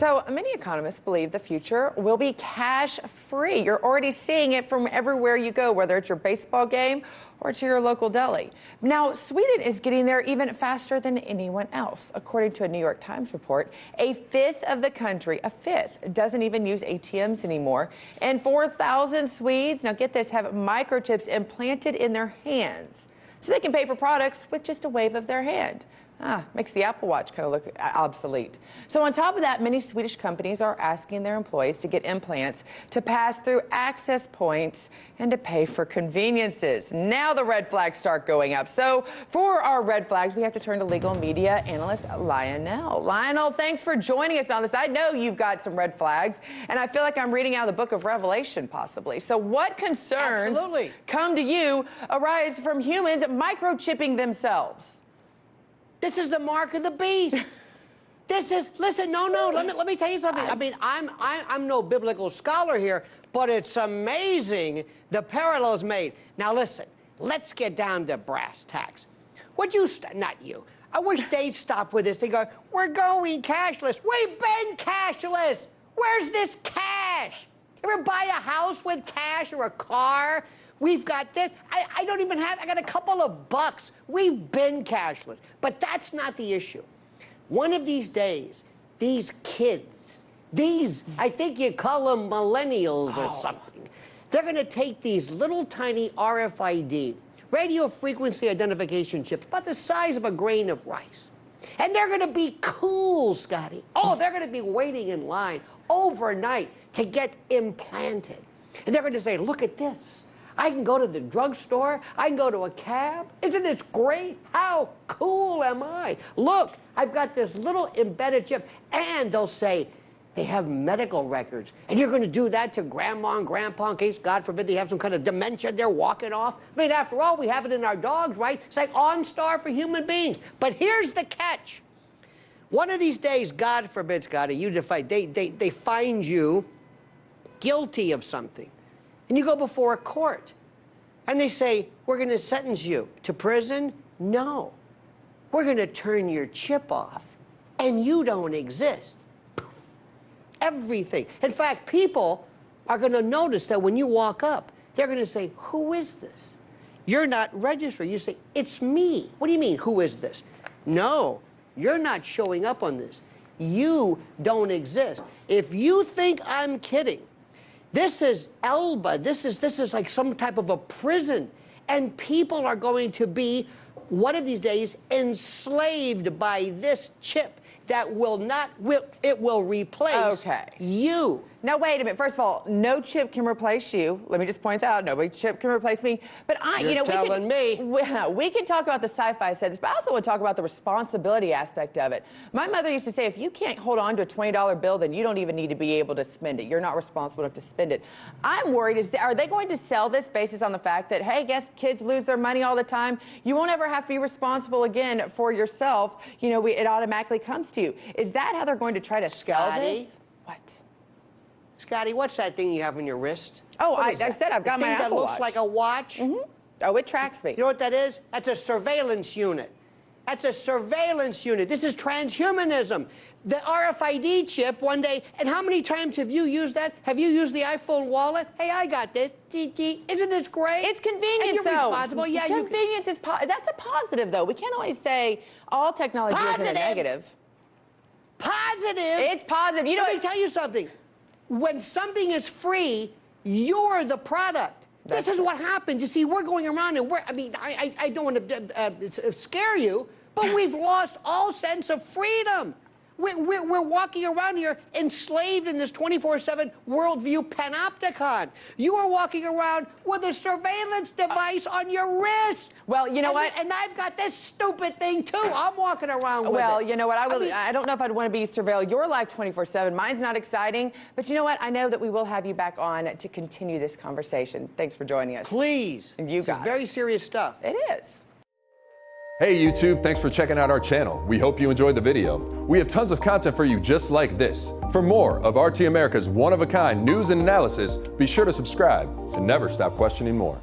So many economists believe the future will be cash-free. You're already seeing it from everywhere you go, whether it's your baseball game or to your local deli. Now, Sweden is getting there even faster than anyone else. According to a New York Times report, a fifth of the country, doesn't even use ATMs anymore. And 4,000 Swedes, now get this, have microchips implanted in their hands so they can pay for products with just a wave of their hand. Makes the Apple Watch kind of look obsolete. So on top of that, many Swedish companies are asking their employees to get implants to pass through access points and to pay for conveniences. Now the red flags start going up. So for our red flags, we have to turn to legal media analyst Lionel. Lionel, thanks for joining us on this. I know you've got some red flags, and I feel like I'm reading out of the book of Revelation, possibly. So what concerns come to you arise from humans microchipping themselves? This is the mark of the beast. Listen, no, let me tell you something. I mean, I'm no biblical scholar here, but it's amazing the parallels made. Now listen, let's get down to brass tacks. Not you. I wish they'd stop with this. They go, we're going cashless. We've been cashless. Where's this cash? Ever buy a house with cash or a car? We've got this. I don't even have, I got a couple of bucks. We've been cashless. But that's not the issue. One of these days, these kids, I think you call them millennials or something, they're going to take these little tiny RFID, radio frequency identification chips, about the size of a grain of rice. And they're going to be cool, Scotty. Oh, they're going to be waiting in line overnight to get implanted. And they're going to say, look at this. I can go to the drugstore. I can go to a cab. Isn't it great? How cool am I? Look, I've got this little embedded chip. And they'll say they have medical records. And you're going to do that to grandma and grandpa in case, God forbid, they have some kind of dementia they're walking off. I mean, after all, we have it in our dogs, right? It's like OnStar for human beings. But here's the catch. One of these days, God forbid, Scotty, they find you guilty of something. And you go before a court, and they say, we're going to sentence you to prison? No. We're going to turn your chip off, and you don't exist. Poof. Everything. In fact, people are going to notice that when you walk up, they're going to say, who is this? You're not registered. You say, it's me. What do you mean, who is this? No, you're not showing up on this. You don't exist. If you think I'm kidding, this is Elba. This is like some type of a prison. And people are going to be, one of these days, enslaved by this chip that it will replace you. Now, wait a minute. First of all, no chip can replace you. Let me just point that out. No chip can replace me. But we can talk about the sci-fi sense, but I also want to talk about the responsibility aspect of it. My mother used to say, if you can't hold on to a $20 bill, then you don't even need to be able to spend it. You're not responsible enough to spend it. I'm worried, are they going to sell this basis on the fact that, hey, guess kids lose their money all the time? You won't ever have to be responsible again for yourself. You know, it automatically comes to you. Is that how they're going to try to sell this? What? Scotty, what's that thing you have on your wrist? Oh, I said I've got my Apple Watch. That looks like a watch? Mm-hmm. Oh, it tracks me. You know what that is? That's a surveillance unit. That's a surveillance unit. This is transhumanism. The RFID chip one day, and how many times have you used that? Have you used the iPhone wallet? Hey, I got this. Isn't this great? It's convenient, and you're responsible. Yeah, convenience is that's a positive, though. We can't always say all technology is a negative. Positive? It's positive. You know, let me tell you something. When something is free, you're the product. This is what happens. You see, we're going around and I don't want to scare you, but we've lost all sense of freedom. We're walking around here enslaved in this 24/7 worldview panopticon. You are walking around with a surveillance device on your wrist. Well, you know what? And I've got this stupid thing, too. I'm walking around with it. Well, you know what? I don't know if I'd want to be surveil your life 24/7. Mine's not exciting. But you know what? I know that we will have you back on to continue this conversation. Thanks for joining us. Please. This is very serious stuff. It is. Hey YouTube, thanks for checking out our channel. We hope you enjoyed the video. We have tons of content for you just like this. For more of RT America's one-of-a-kind news and analysis, be sure to subscribe and never stop questioning more.